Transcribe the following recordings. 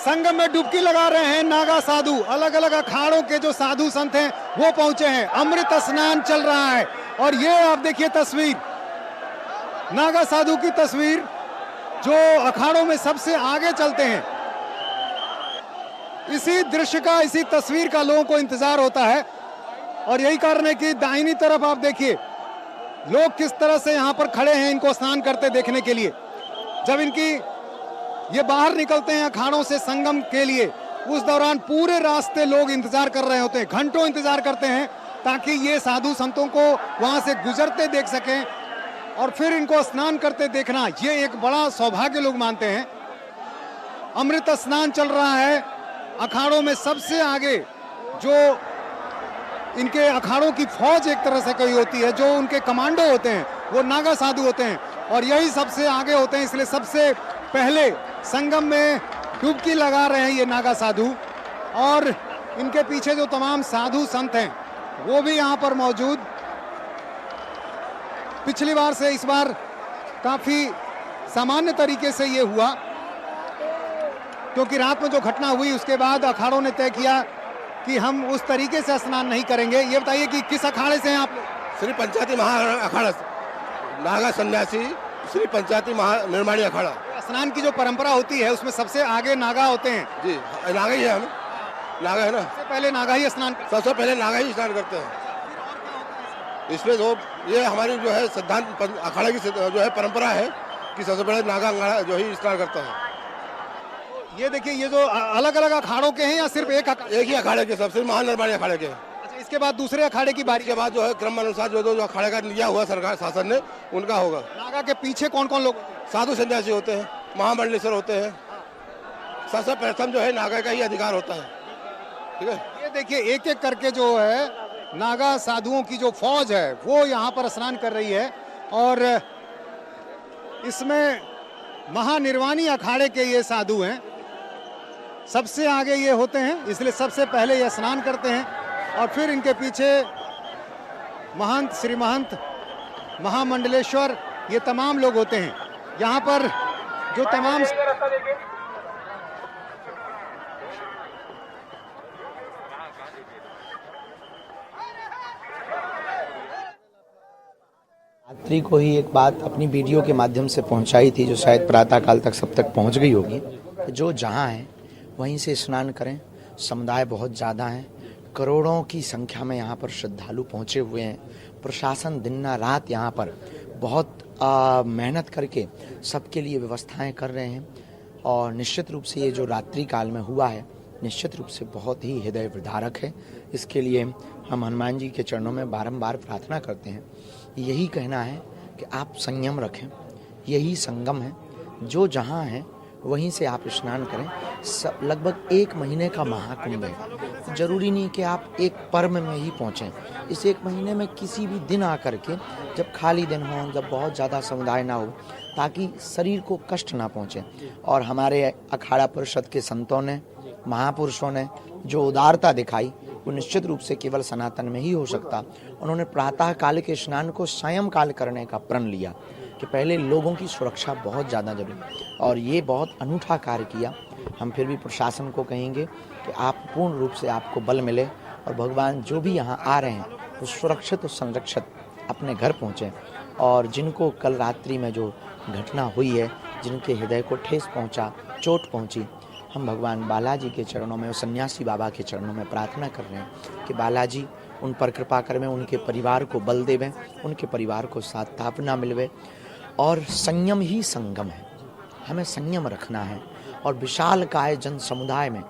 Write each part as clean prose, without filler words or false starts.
संगम में डुबकी लगा रहे हैं नागा साधु। अलग अलग अखाड़ों के जो साधु संत हैं वो पहुंचे हैं। अमृत स्नान चल रहा है और ये आप देखिए तस्वीर, नागा साधु की तस्वीर जो अखाड़ों में सबसे आगे चलते हैं। इसी दृश्य का, इसी तस्वीर का लोगों को इंतजार होता है और यही कारण है कि दाहिनी तरफ आप देखिए लोग किस तरह से यहां पर खड़े हैं इनको स्नान करते देखने के लिए। जब इनकी ये बाहर निकलते हैं अखाड़ों से संगम के लिए, उस दौरान पूरे रास्ते लोग इंतजार कर रहे होते हैं, घंटों इंतजार करते हैं ताकि ये साधु संतों को वहां से गुजरते देख सकें और फिर इनको स्नान करते देखना ये एक बड़ा सौभाग्य लोग मानते हैं। अमृत स्नान चल रहा है अखाड़ों में। सबसे आगे जो इनके अखाड़ों की फौज एक तरह से कही होती है, जो उनके कमांडो होते हैं वो नागा साधु होते हैं और यही सबसे आगे होते हैं। इसलिए सबसे पहले संगम में डुबकी लगा रहे हैं ये नागा साधु और इनके पीछे जो तमाम साधु संत हैं वो भी यहाँ पर मौजूद। पिछली बार से इस बार काफी सामान्य तरीके से ये हुआ क्योंकि रात में जो घटना हुई उसके बाद अखाड़ों ने तय किया कि हम उस तरीके से स्नान नहीं करेंगे। ये बताइए कि किस अखाड़े से हैं आप? श्री पंचायती महा अखाड़ा, नागा सन्यासी श्री पंचायती महा निर्माणी अखाड़ा। स्नान की जो परंपरा होती है उसमें सबसे आगे नागा होते हैं। जी नागा ही है, हम नागा है ना। सबसे पहले नागा ही स्नान, सबसे पहले नागा ही स्नान करते हैं। इसमें जो ये हमारी जो है सिद्धांत अखाड़ा की जो है परंपरा है कि सबसे पहले नागा जो ही स्नान करता है। ये देखिए ये जो अलग अलग अखाड़ों के हैं या सिर्फ एक ही अखाड़े के, सबसे महान निर्माणी अखाड़े के। अच्छा, इसके बाद दूसरे अखाड़े की बारी के बाद जो है क्रम अनुसार जो अखाड़े का लिया हुआ सरकार शासन ने उनका होगा। नागा के पीछे कौन कौन लोग? साधु सन्यासी होते हैं, महामंडलेश्वर होते हैं। सबसे प्रथम जो है नागा का ही अधिकार होता है। ठीक है, ये देखिए एक एक करके जो है नागा साधुओं की जो फौज है वो यहाँ पर स्नान कर रही है और इसमें महानिर्वाणी अखाड़े के ये साधु हैं। सबसे आगे ये होते हैं इसलिए सबसे पहले ये स्नान करते हैं और फिर इनके पीछे महंत, श्री महंत, महामंडलेश्वर, ये तमाम लोग होते हैं। यहाँ पर जो तमाम यात्री को ही एक बात अपनी वीडियो के माध्यम से पहुंचाई थी जो शायद प्रातःकाल तक सब तक पहुंच गई होगी। जो जहां है वहीं से स्नान करें। समुदाय बहुत ज़्यादा है, करोड़ों की संख्या में यहाँ पर श्रद्धालु पहुँचे हुए हैं। प्रशासन दिन रात यहाँ पर बहुत मेहनत करके सबके लिए व्यवस्थाएं कर रहे हैं और निश्चित रूप से ये जो रात्रि काल में हुआ है निश्चित रूप से बहुत ही हृदय विदारक है। इसके लिए हम हनुमान जी के चरणों में बारंबार प्रार्थना करते हैं। यही कहना है कि आप संयम रखें, यही संगम है, जो जहाँ है वहीं से आप स्नान करें। लगभग 1 महीने का महाकुंभ है, जरूरी नहीं कि आप एक पर्व में ही पहुँचें। इस 1 महीने में किसी भी दिन आकर के, जब खाली दिन हो, जब बहुत ज़्यादा समुदाय ना हो, ताकि शरीर को कष्ट ना पहुँचे। और हमारे अखाड़ा परिषद के संतों ने, महापुरुषों ने जो उदारता दिखाई वो निश्चित रूप से केवल सनातन में ही हो सकता। उन्होंने प्रातः काल के स्नान को सायं काल करने का प्रण लिया कि पहले लोगों की सुरक्षा बहुत ज़्यादा जरूरी और ये बहुत अनूठा कार्य किया। हम फिर भी प्रशासन को कहेंगे कि आप पूर्ण रूप से आपको बल मिले और भगवान जो भी यहाँ आ रहे हैं वो सुरक्षित और संरक्षित अपने घर पहुँचें। और जिनको कल रात्रि में जो घटना हुई है, जिनके हृदय को ठेस पहुँचा, चोट पहुँची, हम भगवान बालाजी के चरणों में और सन्यासी बाबा के चरणों में प्रार्थना कर रहे हैं कि बालाजी उन पर कृपा करें, उनके परिवार को बल देवें, उनके परिवार को सात्वना मिलवे। और संयम ही संगम है, हमें संयम रखना है और विशालकाय जन समुदाय में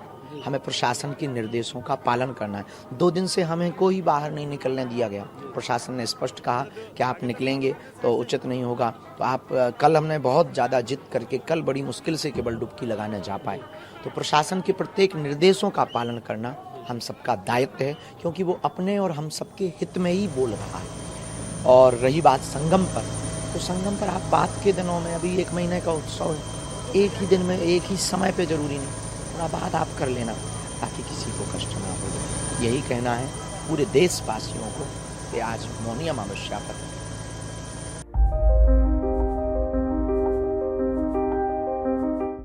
हमें प्रशासन के निर्देशों का पालन करना है। 2 दिन से हमें कोई बाहर नहीं निकलने दिया गया। प्रशासन ने स्पष्ट कहा कि आप निकलेंगे तो उचित नहीं होगा। तो आप कल हमने बहुत ज़्यादा जिद करके कल बड़ी मुश्किल से केवल डुबकी लगाने जा पाए। तो प्रशासन के प्रत्येक निर्देशों का पालन करना हम सबका दायित्व है, क्योंकि वो अपने और हम सबके हित में ही बोल रहा है। और रही बात संगम पर, तो संगम पर आप बात के दिनों में, अभी 1 महीने का उत्सव है, एक ही दिन में एक ही समय पे जरूरी नहीं, थोड़ा बात आप कर लेना ताकि किसी को कष्ट ना हो। यही कहना है पूरे देशवासियों को कि आज मौनी अमावस्या पर